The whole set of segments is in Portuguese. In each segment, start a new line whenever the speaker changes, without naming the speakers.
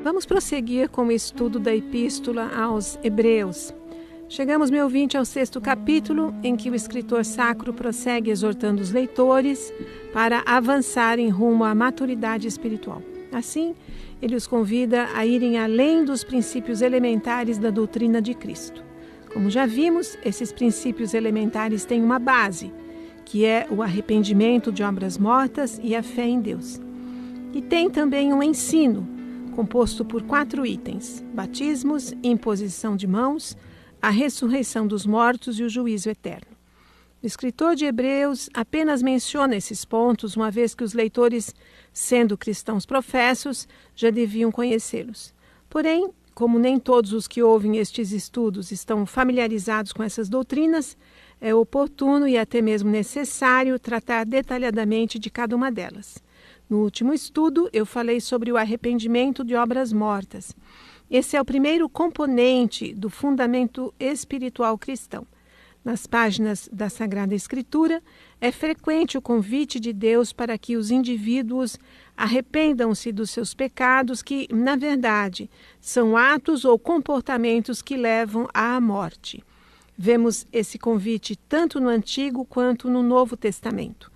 Vamos prosseguir com o estudo da Epístola aos Hebreus. Chegamos, meu ouvinte, ao 6º capítulo, em que o escritor sacro prossegue exortando os leitores para avançarem rumo à maturidade espiritual. Assim, ele os convida a irem além dos princípios elementares da doutrina de Cristo. Como já vimos, esses princípios elementares têm uma base, que é o arrependimento de obras mortas e a fé em Deus. E tem também um ensino, composto por 4 itens: batismos, imposição de mãos, a ressurreição dos mortos e o juízo eterno. O escritor de Hebreus apenas menciona esses pontos, uma vez que os leitores, sendo cristãos professos, já deviam conhecê-los. Porém, como nem todos os que ouvem estes estudos estão familiarizados com essas doutrinas, é oportuno e até mesmo necessário tratar detalhadamente de cada uma delas. No último estudo, eu falei sobre o arrependimento de obras mortas. Esse é o primeiro componente do fundamento espiritual cristão. Nas páginas da Sagrada Escritura, é frequente o convite de Deus para que os indivíduos arrependam-se dos seus pecados, que, na verdade, são atos ou comportamentos que levam à morte. Vemos esse convite tanto no Antigo quanto no Novo Testamento.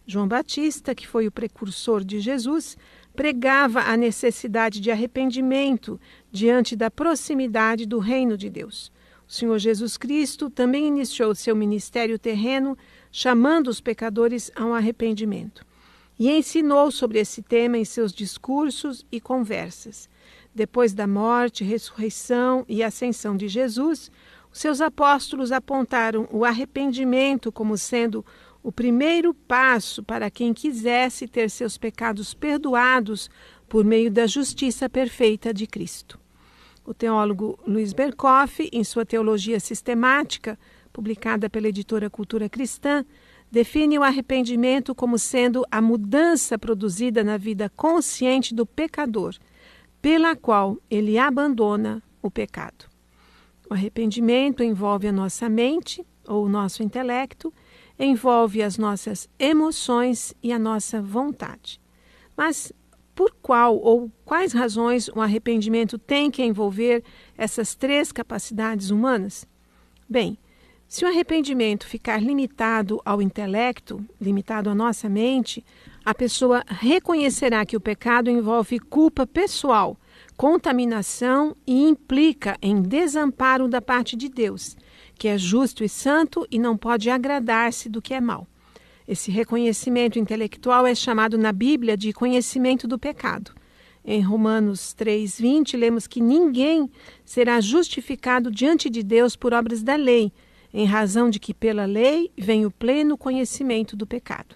João Batista, que foi o precursor de Jesus, pregava a necessidade de arrependimento diante da proximidade do reino de Deus. O Senhor Jesus Cristo também iniciou seu ministério terreno, chamando os pecadores ao arrependimento. E ensinou sobre esse tema em seus discursos e conversas. Depois da morte, ressurreição e ascensão de Jesus, os seus apóstolos apontaram o arrependimento como sendo o primeiro passo para quem quisesse ter seus pecados perdoados por meio da justiça perfeita de Cristo. O teólogo Luiz Berkoff, em sua Teologia Sistemática, publicada pela editora Cultura Cristã, define o arrependimento como sendo a mudança produzida na vida consciente do pecador, pela qual ele abandona o pecado. O arrependimento envolve a nossa mente, ou o nosso intelecto, envolve as nossas emoções e a nossa vontade. Mas por qual ou quais razões o arrependimento tem que envolver essas 3 capacidades humanas? Bem, se o arrependimento ficar limitado ao intelecto, limitado à nossa mente, a pessoa reconhecerá que o pecado envolve culpa pessoal, contaminação e implica em desamparo da parte de Deus, que é justo e santo e não pode agradar-se do que é mal. Esse reconhecimento intelectual é chamado na Bíblia de conhecimento do pecado. Em Romanos 3:20, lemos que ninguém será justificado diante de Deus por obras da lei, em razão de que pela lei vem o pleno conhecimento do pecado.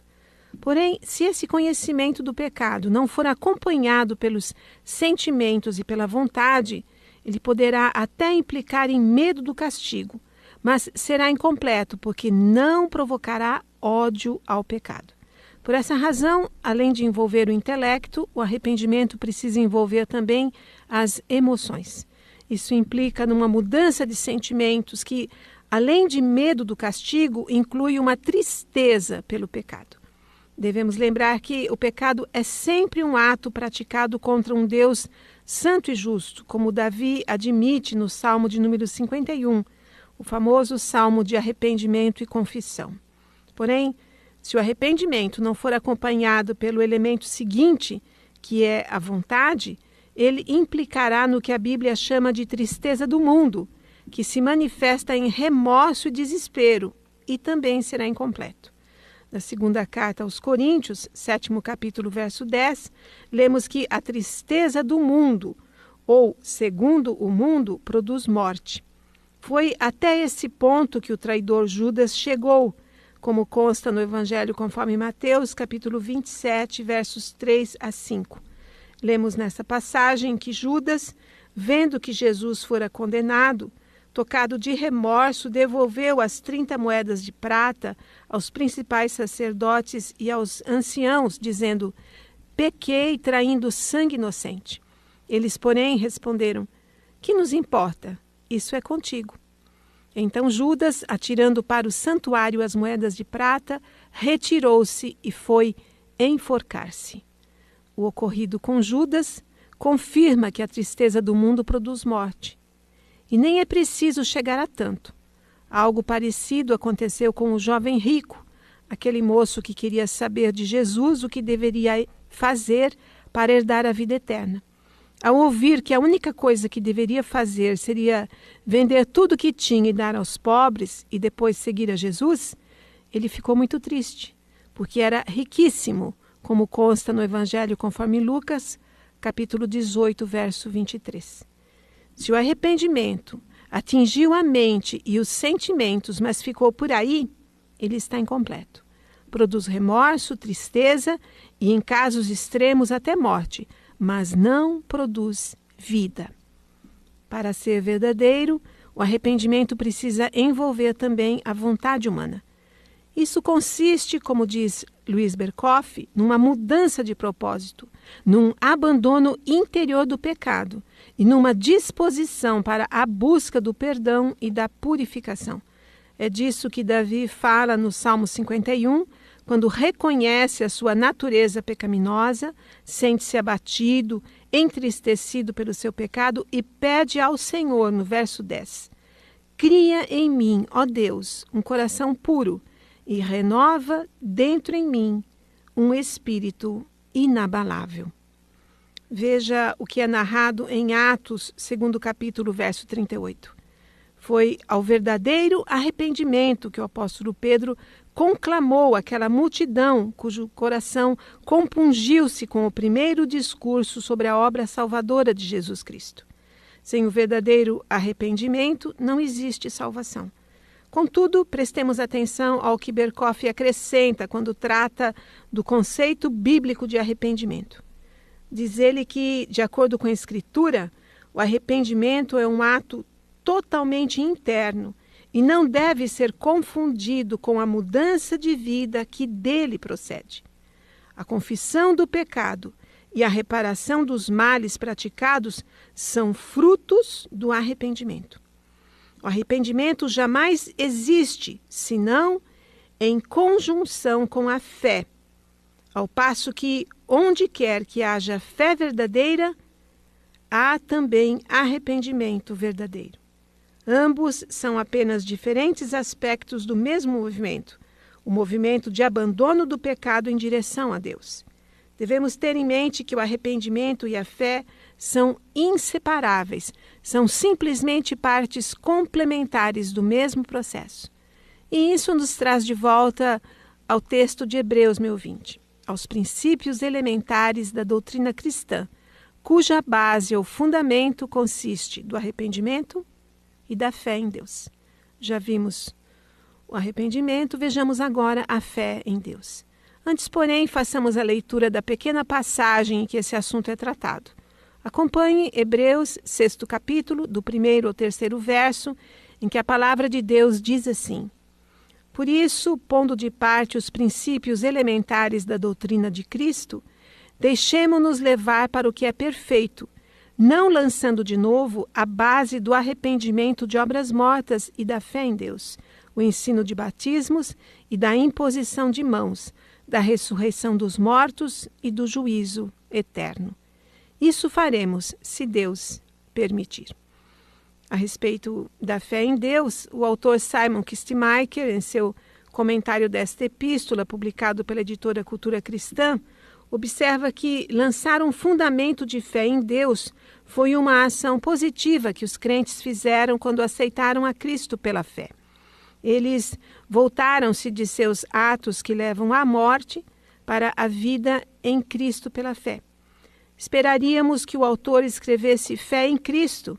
Porém, se esse conhecimento do pecado não for acompanhado pelos sentimentos e pela vontade, ele poderá até implicar em medo do castigo, mas será incompleto, porque não provocará ódio ao pecado. Por essa razão, além de envolver o intelecto, o arrependimento precisa envolver também as emoções. Isso implica numa mudança de sentimentos que, além de medo do castigo, inclui uma tristeza pelo pecado. Devemos lembrar que o pecado é sempre um ato praticado contra um Deus santo e justo, como Davi admite no Salmo de número 51, o famoso salmo de arrependimento e confissão. Porém, se o arrependimento não for acompanhado pelo elemento seguinte, que é a vontade, ele implicará no que a Bíblia chama de tristeza do mundo, que se manifesta em remorso e desespero, e também será incompleto. Na segunda carta aos Coríntios, 7º capítulo, verso 10, lemos que a tristeza do mundo, ou segundo o mundo, produz morte. Foi até esse ponto que o traidor Judas chegou, como consta no Evangelho conforme Mateus, capítulo 27, versos 3 a 5. Lemos nessa passagem que Judas, vendo que Jesus fora condenado, tocado de remorso, devolveu as 30 moedas de prata aos principais sacerdotes e aos anciãos, dizendo: pequei traindo sangue inocente. Eles, porém, responderam: que nos importa? Isso é contigo. Então Judas, atirando para o santuário as moedas de prata, retirou-se e foi enforcar-se. O ocorrido com Judas confirma que a tristeza do mundo produz morte. E nem é preciso chegar a tanto. Algo parecido aconteceu com o jovem rico, aquele moço que queria saber de Jesus o que deveria fazer para herdar a vida eterna. Ao ouvir que a única coisa que deveria fazer seria vender tudo o que tinha e dar aos pobres e depois seguir a Jesus, ele ficou muito triste, porque era riquíssimo, como consta no Evangelho conforme Lucas, capítulo 18, verso 23. Se o arrependimento atingiu a mente e os sentimentos, mas ficou por aí, ele está incompleto. Produz remorso, tristeza e, em casos extremos, até morte, mas não produz vida. Para ser verdadeiro, o arrependimento precisa envolver também a vontade humana. Isso consiste, como diz Luiz Berkoff, numa mudança de propósito, num abandono interior do pecado e numa disposição para a busca do perdão e da purificação. É disso que Davi fala no Salmo 51, quando reconhece a sua natureza pecaminosa, sente-se abatido, entristecido pelo seu pecado e pede ao Senhor, no verso 10, cria em mim, ó Deus, um coração puro e renova dentro em mim um espírito inabalável. Veja o que é narrado em Atos, 2º capítulo, verso 38. Foi ao verdadeiro arrependimento que o apóstolo Pedro conclamou aquela multidão cujo coração compungiu-se com o primeiro discurso sobre a obra salvadora de Jesus Cristo. Sem o verdadeiro arrependimento não existe salvação. Contudo, prestemos atenção ao que Berkoff acrescenta quando trata do conceito bíblico de arrependimento. Diz ele que, de acordo com a Escritura, o arrependimento é um ato totalmente interno e não deve ser confundido com a mudança de vida que dele procede. A confissão do pecado e a reparação dos males praticados são frutos do arrependimento. O arrependimento jamais existe, senão em conjunção com a fé, ao passo que, onde quer que haja fé verdadeira, há também arrependimento verdadeiro. Ambos são apenas diferentes aspectos do mesmo movimento, o movimento de abandono do pecado em direção a Deus. Devemos ter em mente que o arrependimento e a fé são inseparáveis, são simplesmente partes complementares do mesmo processo. E isso nos traz de volta ao texto de Hebreus, meu ouvinte, aos princípios elementares da doutrina cristã, cuja base ou fundamento consiste do arrependimento e da fé em Deus. Já vimos o arrependimento, vejamos agora a fé em Deus. Antes, porém, façamos a leitura da pequena passagem em que esse assunto é tratado. Acompanhe Hebreus, 6º capítulo, do 1º ao 3º verso, em que a palavra de Deus diz assim: Por isso, pondo de parte os princípios elementares da doutrina de Cristo, deixemo-nos levar para o que é perfeito, não lançando de novo a base do arrependimento de obras mortas e da fé em Deus, o ensino de batismos e da imposição de mãos, da ressurreição dos mortos e do juízo eterno. Isso faremos, se Deus permitir. A respeito da fé em Deus, o autor Simon Kistemaker, em seu comentário desta epístola, publicado pela editora Cultura Cristã, observa que lançar um fundamento de fé em Deus foi uma ação positiva que os crentes fizeram quando aceitaram a Cristo pela fé. Eles voltaram-se de seus atos que levam à morte para a vida em Cristo pela fé. Esperaríamos que o autor escrevesse fé em Cristo,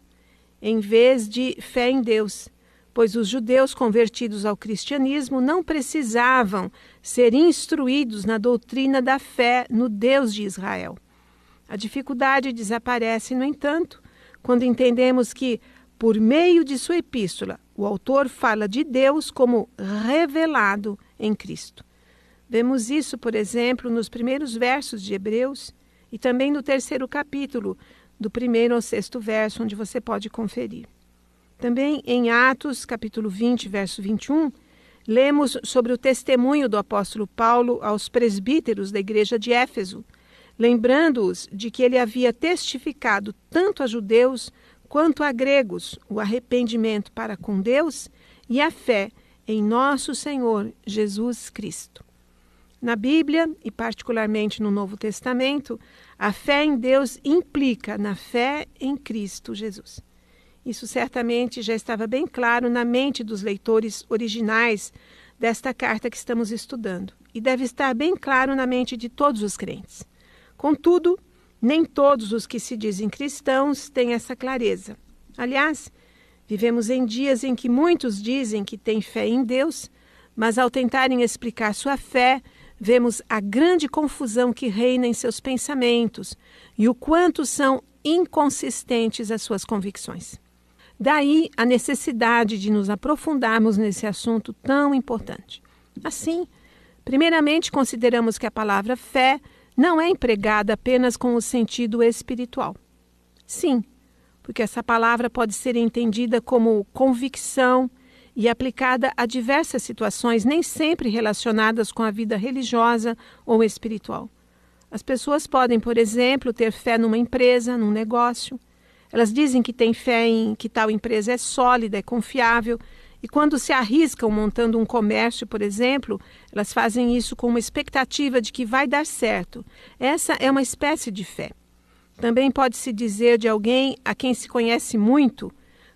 em vez de fé em Deus, pois os judeus convertidos ao cristianismo não precisavam ser instruídos na doutrina da fé no Deus de Israel. A dificuldade desaparece, no entanto, quando entendemos que, por meio de sua epístola, o autor fala de Deus como revelado em Cristo. Vemos isso, por exemplo, nos primeiros versos de Hebreus e também no 3º capítulo, do 1º ao 6º verso, onde você pode conferir. Também em Atos, capítulo 20, verso 21, lemos sobre o testemunho do apóstolo Paulo aos presbíteros da igreja de Éfeso, lembrando-os de que ele havia testificado tanto a judeus quanto a gregos o arrependimento para com Deus e a fé em nosso Senhor Jesus Cristo. Na Bíblia, e particularmente no Novo Testamento, a fé em Deus implica na fé em Cristo Jesus. Isso certamente já estava bem claro na mente dos leitores originais desta carta que estamos estudando, e deve estar bem claro na mente de todos os crentes. Contudo, nem todos os que se dizem cristãos têm essa clareza. Aliás, vivemos em dias em que muitos dizem que têm fé em Deus, mas ao tentarem explicar sua fé, vemos a grande confusão que reina em seus pensamentos e o quanto são inconsistentes as suas convicções. Daí a necessidade de nos aprofundarmos nesse assunto tão importante. Assim, primeiramente consideramos que a palavra fé não é empregada apenas com o sentido espiritual. Sim, porque essa palavra pode ser entendida como convicção e aplicada a diversas situações, nem sempre relacionadas com a vida religiosa ou espiritual. As pessoas podem, por exemplo, ter fé numa empresa, num negócio. Elas dizem que têm fé em que tal empresa é sólida, é confiável, e quando se arriscam montando um comércio, por exemplo, elas fazem isso com uma expectativa de que vai dar certo. Essa é uma espécie de fé. Também pode-se dizer de alguém a quem se conhece muito,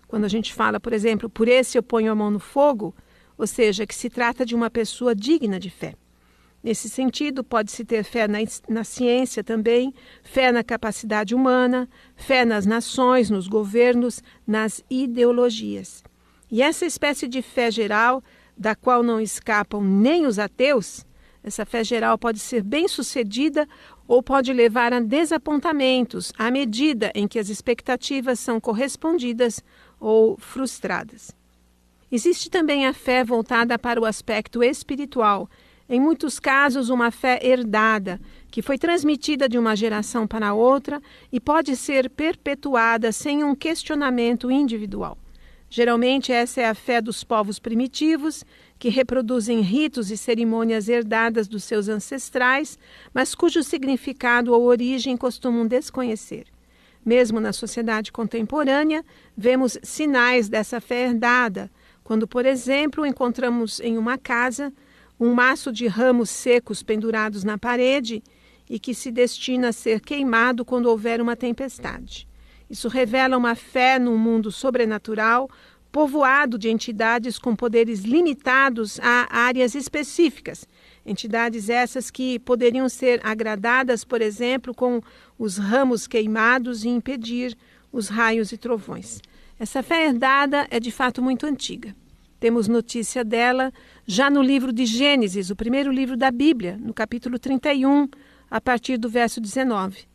quando a gente fala, por exemplo, por esse eu ponho a mão no fogo, ou seja, que se trata de uma pessoa digna de fé. Nesse sentido, pode-se ter fé na ciência também, fé na capacidade humana, fé nas nações, nos governos, nas ideologias. E essa espécie de fé geral, da qual não escapam nem os ateus, essa fé geral pode ser bem-sucedida ou pode levar a desapontamentos à medida em que as expectativas são correspondidas ou frustradas. Existe também a fé voltada para o aspecto espiritual, em muitos casos uma fé herdada, que foi transmitida de uma geração para outra e pode ser perpetuada sem um questionamento individual. Geralmente essa é a fé dos povos primitivos, que reproduzem ritos e cerimônias herdadas dos seus ancestrais, mas cujo significado ou origem costumam desconhecer. Mesmo na sociedade contemporânea, vemos sinais dessa fé herdada, quando, por exemplo, encontramos em uma casa um maço de ramos secos pendurados na parede e que se destina a ser queimado quando houver uma tempestade. Isso revela uma fé num mundo sobrenatural, povoado de entidades com poderes limitados a áreas específicas. Entidades essas que poderiam ser agradadas, por exemplo, com os ramos queimados e impedir os raios e trovões. Essa fé herdada é de fato muito antiga. Temos notícia dela já no livro de Gênesis, o primeiro livro da Bíblia, no capítulo 31, a partir do verso 19.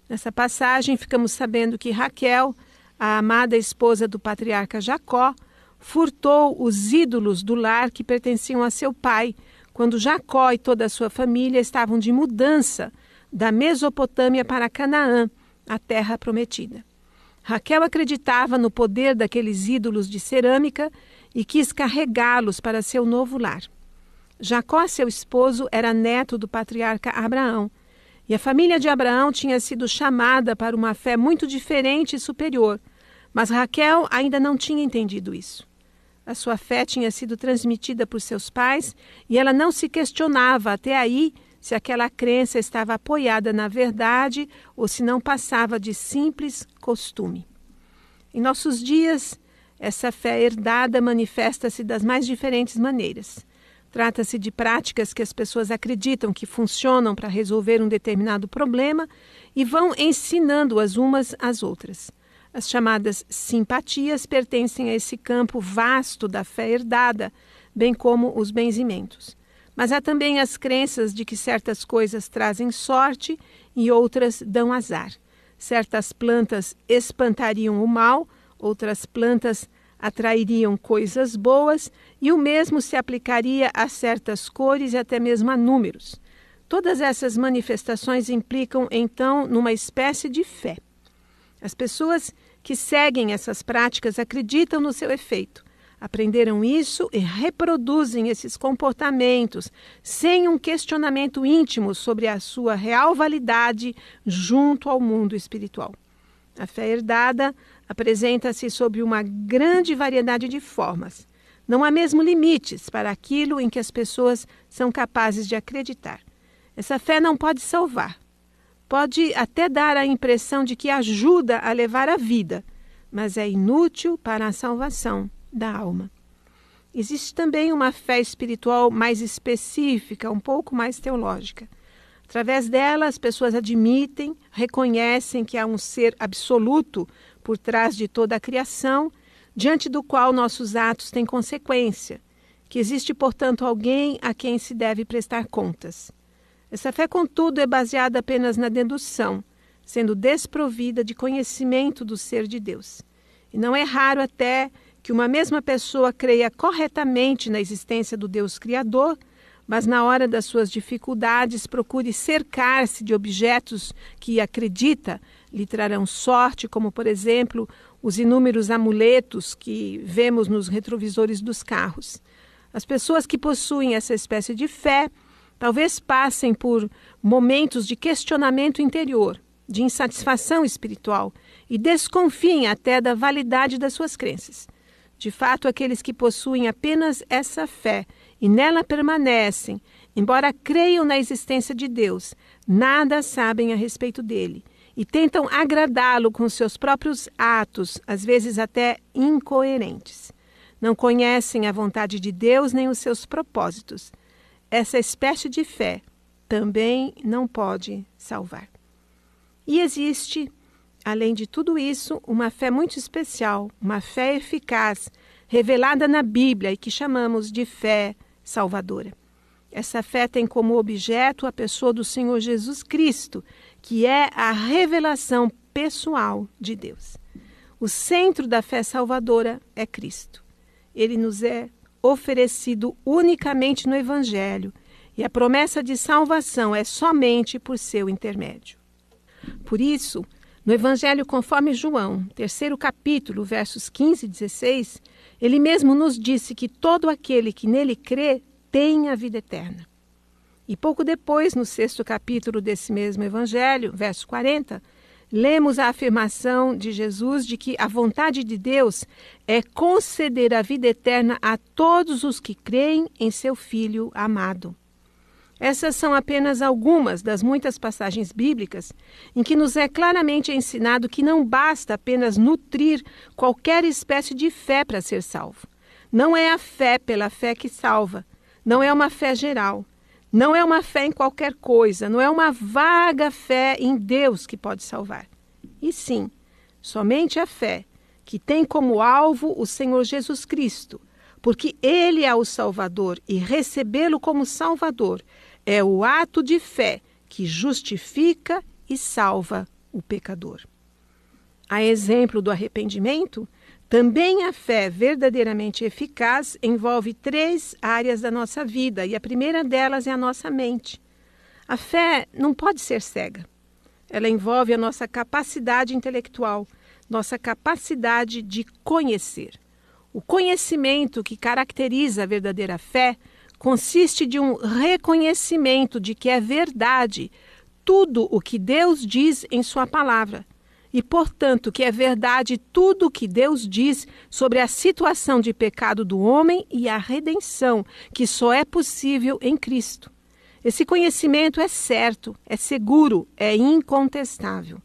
Nessa passagem, ficamos sabendo que Raquel, a amada esposa do patriarca Jacó, furtou os ídolos do lar que pertenciam a seu pai, quando Jacó e toda a sua família estavam de mudança da Mesopotâmia para Canaã, a terra prometida. Raquel acreditava no poder daqueles ídolos de cerâmica e quis carregá-los para seu novo lar. Jacó, seu esposo, era neto do patriarca Abraão, e a família de Abraão tinha sido chamada para uma fé muito diferente e superior, mas Raquel ainda não tinha entendido isso. A sua fé tinha sido transmitida por seus pais e ela não se questionava até aí se aquela crença estava apoiada na verdade ou se não passava de simples costume. Em nossos dias, essa fé herdada manifesta-se das mais diferentes maneiras. Trata-se de práticas que as pessoas acreditam que funcionam para resolver um determinado problema e vão ensinando-as umas às outras. As chamadas simpatias pertencem a esse campo vasto da fé herdada, bem como os benzimentos. Mas há também as crenças de que certas coisas trazem sorte e outras dão azar. Certas plantas espantariam o mal, outras plantas atrairiam coisas boas e o mesmo se aplicaria a certas cores e até mesmo a números. Todas essas manifestações implicam, então, numa espécie de fé. As pessoas que seguem essas práticas acreditam no seu efeito. Aprenderam isso e reproduzem esses comportamentos sem um questionamento íntimo sobre a sua real validade junto ao mundo espiritual. A fé herdada apresenta-se sob uma grande variedade de formas. Não há mesmo limites para aquilo em que as pessoas são capazes de acreditar. Essa fé não pode salvar. Pode até dar a impressão de que ajuda a levar a vida, mas é inútil para a salvação da alma. Existe também uma fé espiritual mais específica, um pouco mais teológica. Através dela, as pessoas admitem, reconhecem que há um ser absoluto por trás de toda a criação, diante do qual nossos atos têm consequência, que existe, portanto, alguém a quem se deve prestar contas. Essa fé, contudo, é baseada apenas na dedução, sendo desprovida de conhecimento do ser de Deus. E não é raro até que uma mesma pessoa creia corretamente na existência do Deus Criador, mas na hora das suas dificuldades procure cercar-se de objetos que acredita lhe trarão sorte, como, por exemplo, os inúmeros amuletos que vemos nos retrovisores dos carros. As pessoas que possuem essa espécie de fé talvez passem por momentos de questionamento interior, de insatisfação espiritual e desconfiem até da validade das suas crenças. De fato, aqueles que possuem apenas essa fé e nela permanecem, embora creiam na existência de Deus, nada sabem a respeito dele e tentam agradá-lo com seus próprios atos, às vezes até incoerentes. Não conhecem a vontade de Deus nem os seus propósitos. Essa espécie de fé também não pode salvar. E existe, além de tudo isso, uma fé muito especial, uma fé eficaz, revelada na Bíblia e que chamamos de fé salvadora. Essa fé tem como objeto a pessoa do Senhor Jesus Cristo, que é a revelação pessoal de Deus. O centro da fé salvadora é Cristo. Ele nos é oferecido unicamente no Evangelho, e a promessa de salvação é somente por seu intermédio. Por isso, no Evangelho conforme João, 3º capítulo, versos 15 e 16, ele mesmo nos disse que todo aquele que nele crê tem a vida eterna. E pouco depois, no 6º capítulo desse mesmo Evangelho, verso 40, lemos a afirmação de Jesus de que a vontade de Deus é conceder a vida eterna a todos os que creem em seu Filho amado. Essas são apenas algumas das muitas passagens bíblicas em que nos é claramente ensinado que não basta apenas nutrir qualquer espécie de fé para ser salvo. Não é a fé pela fé que salva, não é uma fé geral. Não é uma fé em qualquer coisa, não é uma vaga fé em Deus que pode salvar. E sim, somente a fé que tem como alvo o Senhor Jesus Cristo, porque Ele é o Salvador e recebê-lo como Salvador é o ato de fé que justifica e salva o pecador. A exemplo do arrependimento, também a fé verdadeiramente eficaz envolve 3 áreas da nossa vida, e a primeira delas é a nossa mente. A fé não pode ser cega. Ela envolve a nossa capacidade intelectual, nossa capacidade de conhecer. O conhecimento que caracteriza a verdadeira fé consiste de um reconhecimento de que é verdade tudo o que Deus diz em sua palavra. E, portanto, que é verdade tudo o que Deus diz sobre a situação de pecado do homem e a redenção, que só é possível em Cristo. Esse conhecimento é certo, é seguro, é incontestável.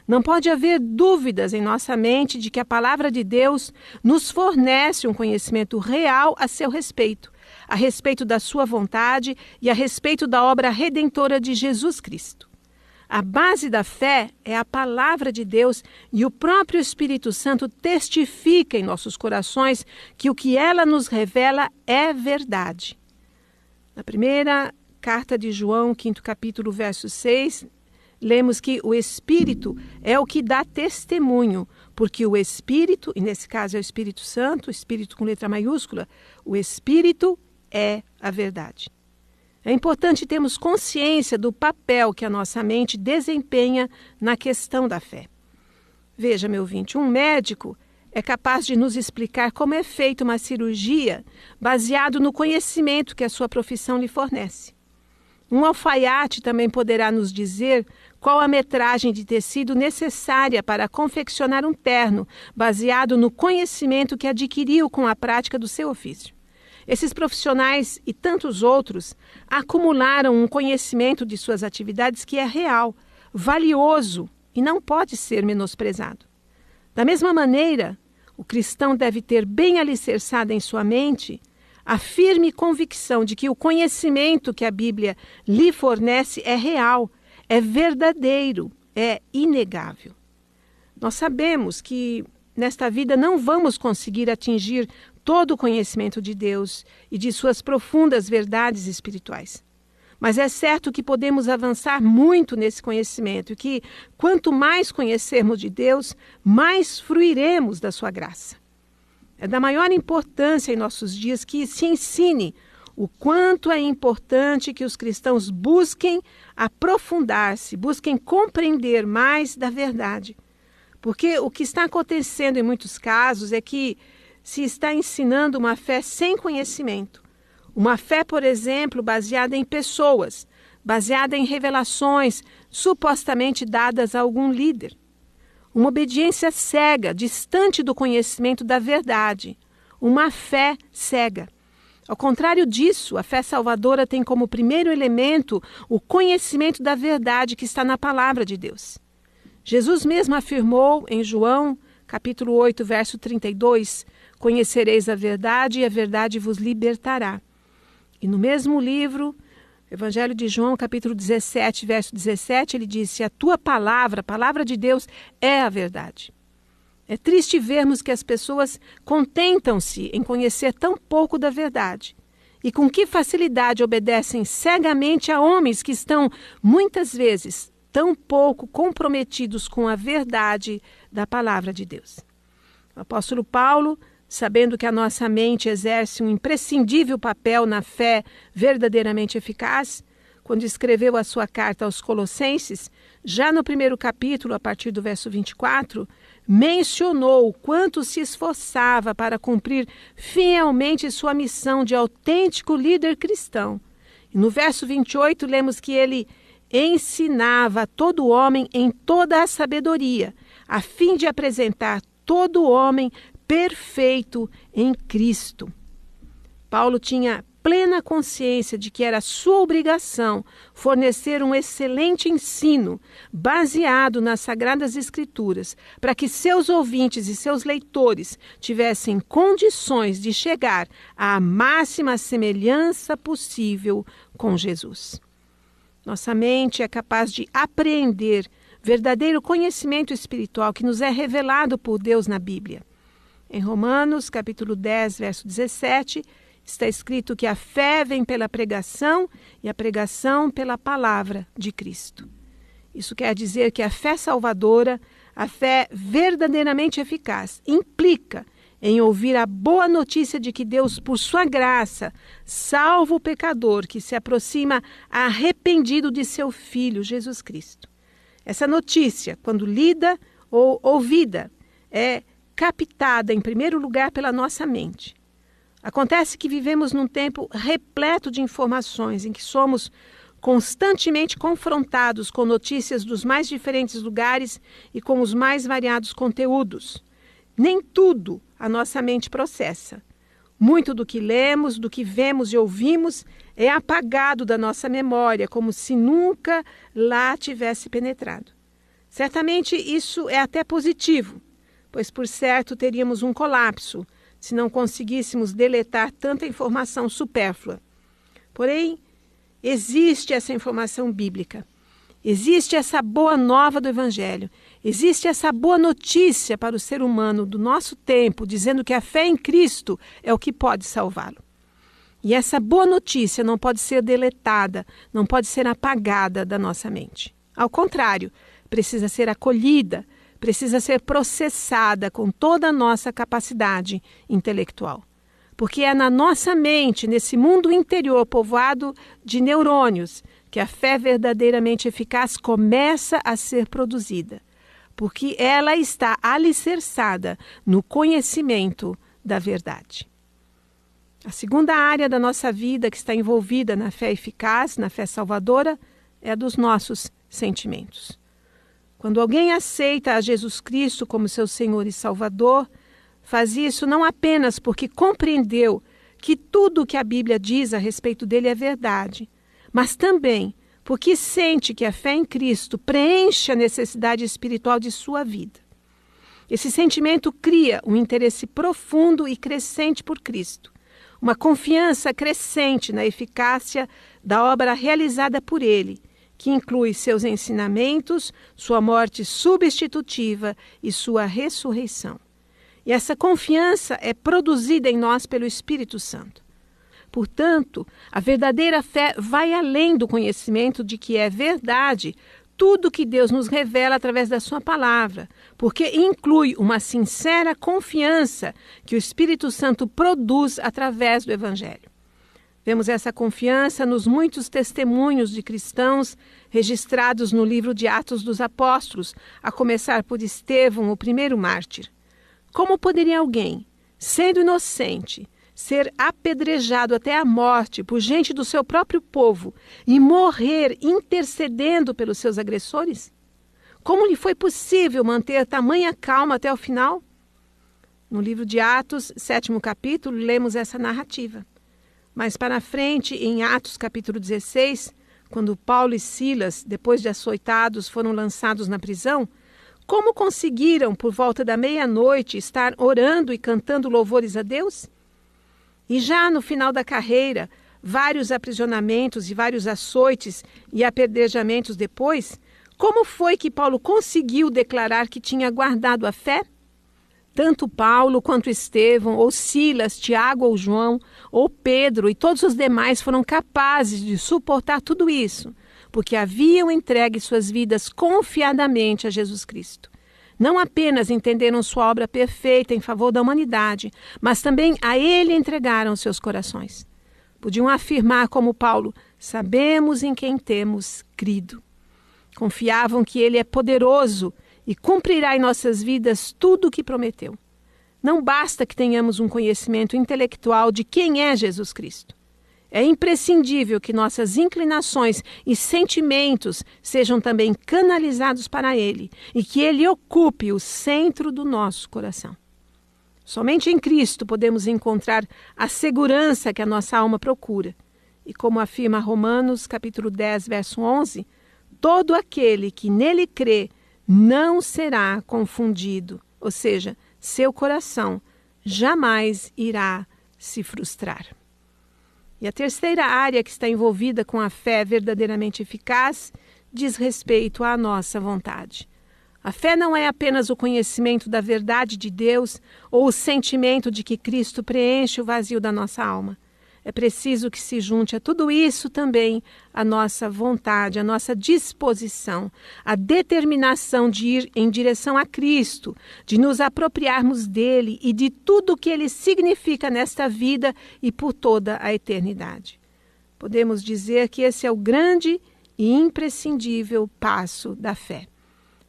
Não pode haver dúvidas em nossa mente de que a palavra de Deus nos fornece um conhecimento real a seu respeito, a respeito da sua vontade e a respeito da obra redentora de Jesus Cristo. A base da fé é a palavra de Deus e o próprio Espírito Santo testifica em nossos corações que o que ela nos revela é verdade. Na primeira carta de João, 5º capítulo, verso 6, lemos que o Espírito é o que dá testemunho, porque o Espírito, e nesse caso é o Espírito Santo, Espírito com letra maiúscula, o Espírito é a verdade. É importante termos consciência do papel que a nossa mente desempenha na questão da fé. Veja, meu ouvinte, um médico é capaz de nos explicar como é feita uma cirurgia baseado no conhecimento que a sua profissão lhe fornece. Um alfaiate também poderá nos dizer qual a metragem de tecido necessária para confeccionar um terno, baseado no conhecimento que adquiriu com a prática do seu ofício. Esses profissionais e tantos outros acumularam um conhecimento de suas atividades que é real, valioso e não pode ser menosprezado. Da mesma maneira, o cristão deve ter bem alicerçada em sua mente a firme convicção de que o conhecimento que a Bíblia lhe fornece é real, é verdadeiro, é inegável. Nós sabemos que nesta vida não vamos conseguir atingir todo o conhecimento de Deus e de suas profundas verdades espirituais. Mas é certo que podemos avançar muito nesse conhecimento e que, quanto mais conhecermos de Deus, mais fruiremos da sua graça. É da maior importância em nossos dias que se ensine o quanto é importante que os cristãos busquem aprofundar-se, busquem compreender mais da verdade. Porque o que está acontecendo em muitos casos é que se está ensinando uma fé sem conhecimento. Uma fé, por exemplo, baseada em pessoas, baseada em revelações supostamente dadas a algum líder. Uma obediência cega, distante do conhecimento da verdade. Uma fé cega. Ao contrário disso, a fé salvadora tem como primeiro elemento o conhecimento da verdade que está na palavra de Deus. Jesus mesmo afirmou em João, capítulo 8, verso 32, conhecereis a verdade e a verdade vos libertará. E no mesmo livro, Evangelho de João, capítulo 17, verso 17, ele disse, a tua palavra, a palavra de Deus, é a verdade. É triste vermos que as pessoas contentam-se em conhecer tão pouco da verdade e com que facilidade obedecem cegamente a homens que estão, muitas vezes, tão pouco comprometidos com a verdade da palavra de Deus. O apóstolo Paulo, sabendo que a nossa mente exerce um imprescindível papel na fé verdadeiramente eficaz, quando escreveu a sua carta aos Colossenses, já no primeiro capítulo, a partir do verso 24, mencionou o quanto se esforçava para cumprir fielmente sua missão de autêntico líder cristão. E no verso 28, lemos que ele ensinava a todo homem em toda a sabedoria, a fim de apresentar todo homem perfeito em Cristo. Paulo tinha plena consciência de que era sua obrigação fornecer um excelente ensino baseado nas Sagradas Escrituras, para que seus ouvintes e seus leitores tivessem condições de chegar à máxima semelhança possível com Jesus. Nossa mente é capaz de apreender verdadeiro conhecimento espiritual que nos é revelado por Deus na Bíblia. Em Romanos, capítulo 10, verso 17, está escrito que a fé vem pela pregação e a pregação pela palavra de Cristo. Isso quer dizer que a fé salvadora, a fé verdadeiramente eficaz, implica em ouvir a boa notícia de que Deus, por sua graça, salva o pecador que se aproxima arrependido de seu Filho, Jesus Cristo. Essa notícia, quando lida ou ouvida, é captada em primeiro lugar pela nossa mente. Acontece que vivemos num tempo repleto de informações, em que somos constantemente confrontados com notícias dos mais diferentes lugares e com os mais variados conteúdos. Nem tudo a nossa mente processa. Muito do que lemos, do que vemos e ouvimos é apagado da nossa memória, como se nunca lá tivesse penetrado. Certamente isso é até positivo, pois por certo teríamos um colapso se não conseguíssemos deletar tanta informação supérflua. Porém, existe essa informação bíblica, existe essa boa nova do Evangelho, existe essa boa notícia para o ser humano do nosso tempo, dizendo que a fé em Cristo é o que pode salvá-lo. E essa boa notícia não pode ser deletada, não pode ser apagada da nossa mente. Ao contrário, precisa ser acolhida, precisa ser processada com toda a nossa capacidade intelectual. Porque é na nossa mente, nesse mundo interior povoado de neurônios, que a fé verdadeiramente eficaz começa a ser produzida. porque ela está alicerçada no conhecimento da verdade. A segunda área da nossa vida que está envolvida na fé eficaz, na fé salvadora, é a dos nossos sentimentos. Quando alguém aceita a Jesus Cristo como seu Senhor e Salvador, faz isso não apenas porque compreendeu que tudo o que a Bíblia diz a respeito dele é verdade, mas também porque sente que a fé em Cristo preenche a necessidade espiritual de sua vida. Esse sentimento cria um interesse profundo e crescente por Cristo, uma confiança crescente na eficácia da obra realizada por Ele, que inclui seus ensinamentos, sua morte substitutiva e sua ressurreição. E essa confiança é produzida em nós pelo Espírito Santo. Portanto, a verdadeira fé vai além do conhecimento de que é verdade tudo que Deus nos revela através da sua palavra, porque inclui uma sincera confiança que o Espírito Santo produz através do Evangelho. Vemos essa confiança nos muitos testemunhos de cristãos registrados no livro de Atos dos Apóstolos, a começar por Estevão, o primeiro mártir. Como poderia alguém, sendo inocente, ser apedrejado até a morte por gente do seu próprio povo e morrer intercedendo pelos seus agressores? Como lhe foi possível manter tamanha calma até o final? No livro de Atos, 7º capítulo, lemos essa narrativa. Mais para frente, em Atos capítulo 16, quando Paulo e Silas, depois de açoitados, foram lançados na prisão, como conseguiram, por volta da meia-noite, estar orando e cantando louvores a Deus? E já no final da carreira, vários aprisionamentos e vários açoites e apedrejamentos depois, como foi que Paulo conseguiu declarar que tinha guardado a fé? Tanto Paulo quanto Estevão, ou Silas, Tiago ou João, ou Pedro e todos os demais foram capazes de suportar tudo isso, porque haviam entregue suas vidas confiadamente a Jesus Cristo. Não apenas entenderam sua obra perfeita em favor da humanidade, mas também a Ele entregaram seus corações. Podiam afirmar como Paulo, sabemos em quem temos crido. Confiavam que Ele é poderoso e cumprirá em nossas vidas tudo o que prometeu. Não basta que tenhamos um conhecimento intelectual de quem é Jesus Cristo. É imprescindível que nossas inclinações e sentimentos sejam também canalizados para Ele e que Ele ocupe o centro do nosso coração. Somente em Cristo podemos encontrar a segurança que a nossa alma procura. E como afirma Romanos, capítulo 10, verso 11, todo aquele que nele crê não será confundido, ou seja, seu coração jamais irá se frustrar. E a terceira área que está envolvida com a fé verdadeiramente eficaz diz respeito à nossa vontade. A fé não é apenas o conhecimento da verdade de Deus ou o sentimento de que Cristo preenche o vazio da nossa alma. É preciso que se junte a tudo isso também a nossa vontade, a nossa disposição, a determinação de ir em direção a Cristo, de nos apropriarmos dele e de tudo o que ele significa nesta vida e por toda a eternidade. Podemos dizer que esse é o grande e imprescindível passo da fé.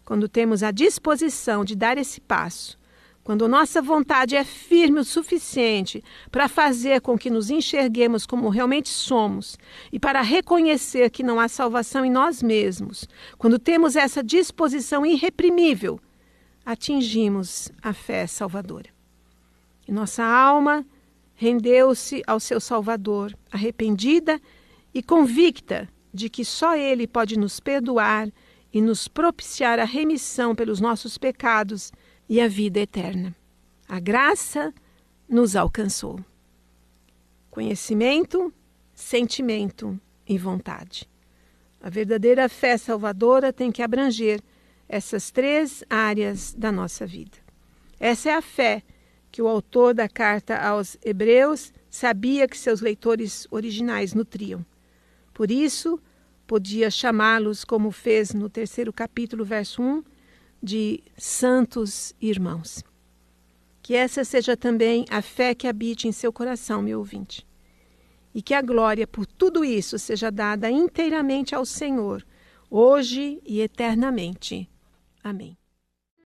Quando temos a disposição de dar esse passo, quando nossa vontade é firme o suficiente para fazer com que nos enxerguemos como realmente somos e para reconhecer que não há salvação em nós mesmos, quando temos essa disposição irreprimível, atingimos a fé salvadora. E nossa alma rendeu-se ao seu Salvador, arrependida e convicta de que só Ele pode nos perdoar e nos propiciar a remissão pelos nossos pecados e a vida eterna. A graça nos alcançou. Conhecimento, sentimento e vontade. A verdadeira fé salvadora tem que abranger essas três áreas da nossa vida. Essa é a fé que o autor da carta aos Hebreus sabia que seus leitores originais nutriam. Por isso, podia chamá-los, como fez no 3º capítulo, verso 1, de santos irmãos. Que essa seja também a fé que habite em seu coração, meu ouvinte. E que a glória por tudo isso seja dada inteiramente ao Senhor, hoje e eternamente. Amém.